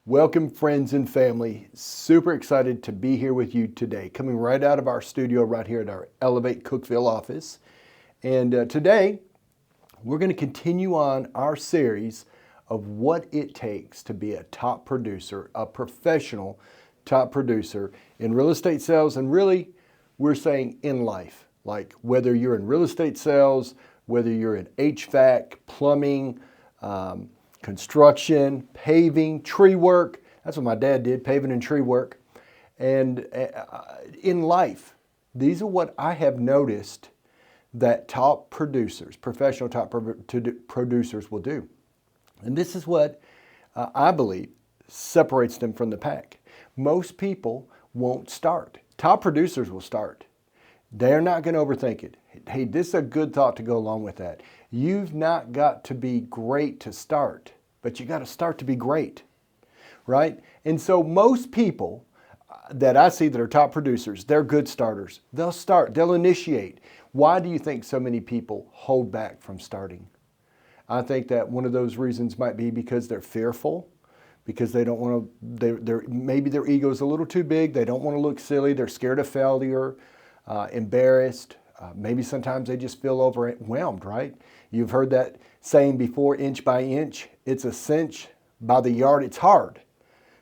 Welcome, friends and family. Super excited to be here with you today, coming right out of our studio right here at our Elevate Cookeville office. And today, we're going to continue on our series of what it takes to be a top producer, a professional top producer in real estate sales, and really, we're saying in life. Like whether you're in real estate sales, whether you're in HVAC, plumbing, construction, paving, tree work. That's what my dad did, paving and tree work. And in life, these are what I have noticed that top producers, professional top producers will do. And this is what I believe separates them from the pack. Most people won't start. Top producers will start. They're not going to overthink it. Hey, this is a good thought to go along with that. You've not got to be great to start, but you got to start to be great, right? And so most people that I see that are top producers, they're good starters. They'll start, they'll initiate. Why do you think so many people hold back from starting? I think that one of those reasons might be because they're fearful, because they don't want to, maybe their ego's a little too big. They don't want to look silly. They're scared of failure, embarrassed. Maybe sometimes they just feel overwhelmed, right? You've heard that saying before, inch by inch, it's a cinch. By the yard, it's hard.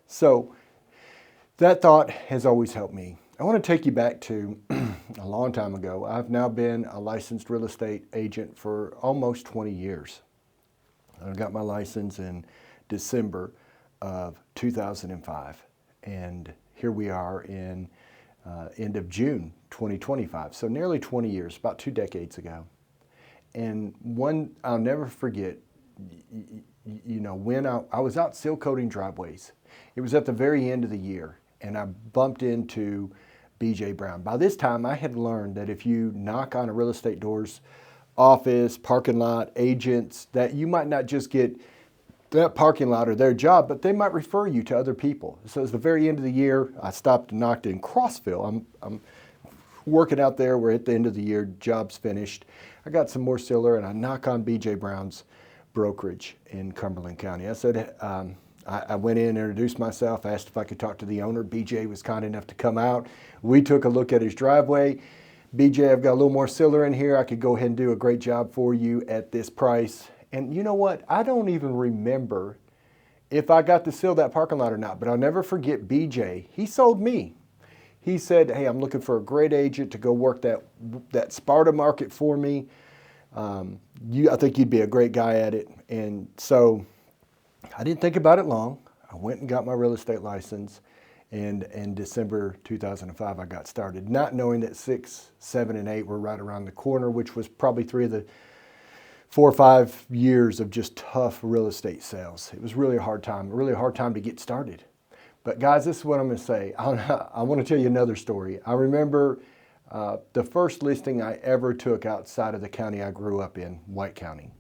So that thought has always helped me. I want to take you back to a long time ago. I've now been a licensed real estate agent for almost 20 years. I got my license in December of 2005. And here we are in end of June 2025. So nearly 20 years, about 2 decades ago. And one I'll never forget, when I was out seal coating driveways. It was at the very end of the year, and I bumped into BJ Brown. By this time, I had learned that if you knock on a real estate door's office, parking lot, agents, that you might not just get that parking lot or their job, but they might refer you to other people. So it's the very end of the year. I stopped and knocked in Crossville. I'm working out there. We're at the end of the year. Job's finished. I got some more sealer, and I knock on BJ Brown's brokerage in Cumberland County. I said, I went in and introduced myself, asked if I could talk to the owner. BJ was kind enough to come out. We took a look at his driveway. BJ, I've got a little more sealer in here. I could go ahead and do a great job for you at this price. And you know what? I don't even remember if I got to seal that parking lot or not, but I'll never forget BJ. He sold me. He said, hey, I'm looking for a great agent to go work that Sparta market for me. I think you'd be a great guy at it. And so I didn't think about it long. I went and got my real estate license. And in December 2005, I got started, not knowing that 6, 7, and 8 were right around the corner, which was probably 3 of the 4 or 5 years of just tough real estate sales. It was really a hard time to get started. But guys, this is what I'm going to say. I want to tell you another story. I remember the first listing I ever took outside of the county I grew up in, White County.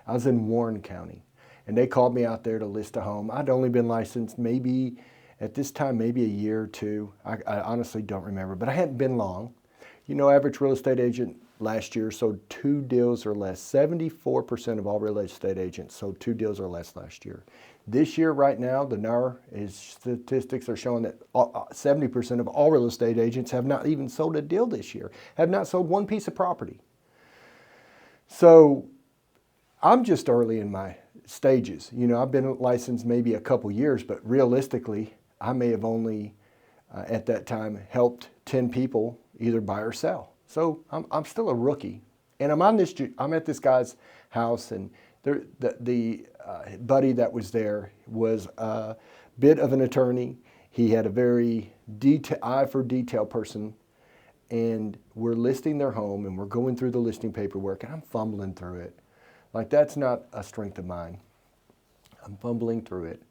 I was in Warren County, and they called me out there to list a home. I'd only been licensed at this time, maybe a year or two. I honestly don't remember, but I hadn't been long. Average real estate agent last year sold 2 deals or less. 74% of all real estate agents sold 2 deals or less last year. This year, right now, the NAR statistics are showing that 70% of all real estate agents have not even sold a deal this year, have not sold one piece of property. So I'm just early in my stages. I've been licensed maybe a couple years, but realistically, I may have only, at that time, helped 10 people either buy or sell. So I'm still a rookie, and I'm at this guy's house, and the buddy that was there was a bit of an attorney. He had a very eye for detail person, and we're listing their home, and we're going through the listing paperwork, and I'm fumbling through it. Like, that's not a strength of mine. I'm fumbling through it.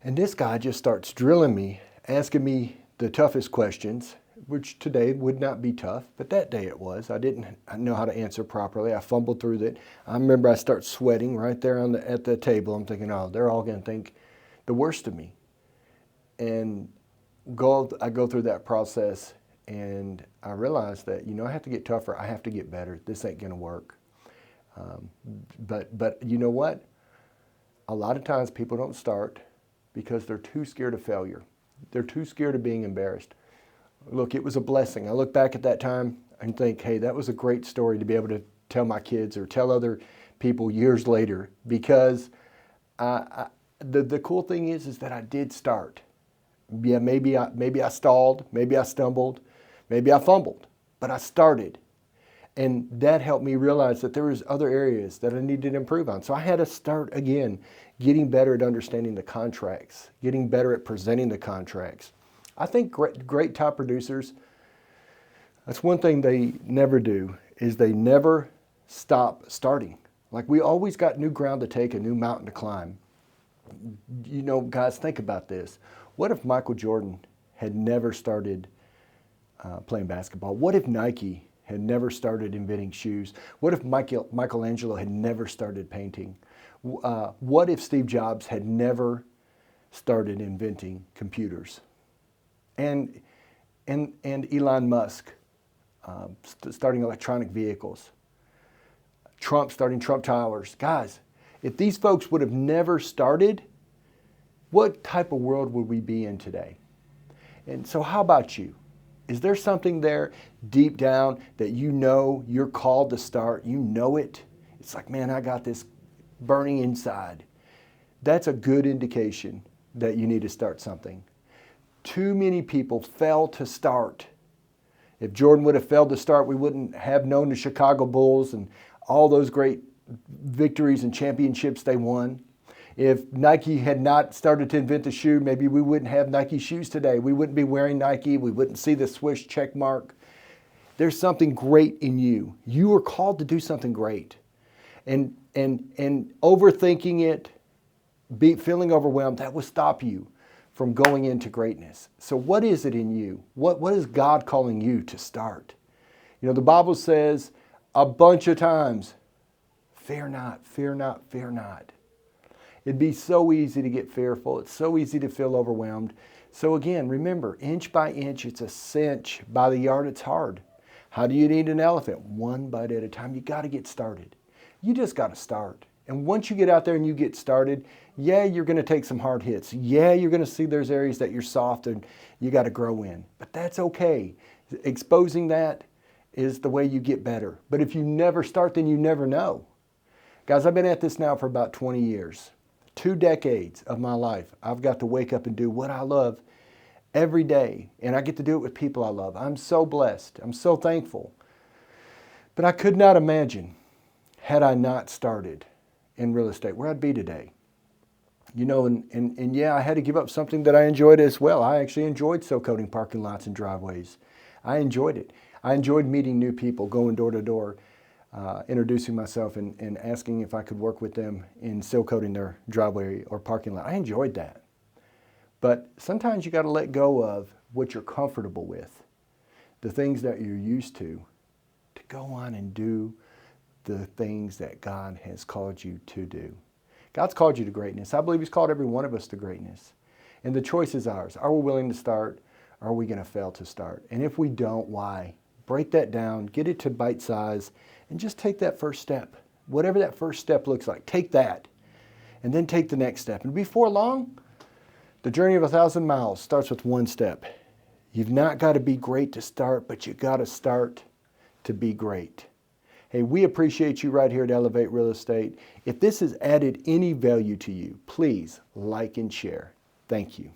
And this guy just starts drilling me, asking me the toughest questions, which today would not be tough, but that day it was. I didn't know how to answer properly. I fumbled through it. I remember I start sweating right there at the table. I'm thinking, oh, they're all going to think the worst of me. And I go through that process, and I realize that, I have to get tougher. I have to get better. This ain't going to work. But you know what? A lot of times people don't start. because they're too scared of failure. They're too scared of being embarrassed. Look, it was a blessing. I look back at that time and think, hey, that was a great story to be able to tell my kids or tell other people years later, because the cool thing is that I did start. Yeah, maybe I stalled, maybe I stumbled, maybe I fumbled, but I started. And that helped me realize that there was other areas that I needed to improve on. So I had to start again, getting better at understanding the contracts, getting better at presenting the contracts. I think great top producers, that's one thing they never do, is they never stop starting. Like, we always got new ground to take, a new mountain to climb. You know, guys, think about this. What if Michael Jordan had never started playing basketball? What if Nike had never started inventing shoes? What if Michelangelo had never started painting? What if Steve Jobs had never started inventing computers? And Elon Musk starting electronic vehicles. Trump starting Trump Towers. Guys, if these folks would have never started, what type of world would we be in today? And so how about you? Is there something there deep down that you know you're called to start? You know it. It's like, man, I got this burning inside. That's a good indication that you need to start something. Too many people fail to start. If Jordan would have failed to start, we wouldn't have known the Chicago Bulls and all those great victories and championships they won. If Nike had not started to invent the shoe, maybe we wouldn't have Nike shoes today. We wouldn't be wearing Nike. We wouldn't see the Swish check mark. There's something great in you. You are called to do something great. And overthinking it, feeling overwhelmed, that will stop you from going into greatness. So what is it in you? What is God calling you to start? You know, the Bible says a bunch of times, fear not, fear not, fear not. It'd be so easy to get fearful. It's so easy to feel overwhelmed. So again, remember, inch by inch, it's a cinch. By the yard, it's hard. How do you eat an elephant? One bite at a time. You got to get started. You just got to start. And once you get out there and you get started, yeah, you're going to take some hard hits. Yeah, you're going to see there's areas that you're soft and you got to grow in. But that's okay. Exposing that is the way you get better. But if you never start, then you never know. Guys, I've been at this now for about 20 years. 2 decades of my life, I've got to wake up and do what I love every day. And I get to do it with people I love. I'm so blessed. I'm so thankful. But I could not imagine, had I not started in real estate, where I'd be today. You know, and yeah, I had to give up something that I enjoyed as well. I actually enjoyed seal coating parking lots and driveways. I enjoyed it. I enjoyed meeting new people, going door to door, introducing myself and asking if I could work with them in seal coating their driveway or parking lot. I enjoyed that. But sometimes you got to let go of what you're comfortable with, the things that you're used to go on and do the things that God has called you to do. God's called you to greatness. I believe He's called every one of us to greatness. And the choice is ours. Are we willing to start? Or are we going to fail to start? And if we don't, why? Break that down, get it to bite size, and just take that first step. Whatever that first step looks like, take that. And then take the next step. And before long, the journey of 1,000 miles starts with one step. You've not got to be great to start, but you got to start to be great. Hey, we appreciate you right here at Elevate Real Estate. If this has added any value to you, please like and share. Thank you.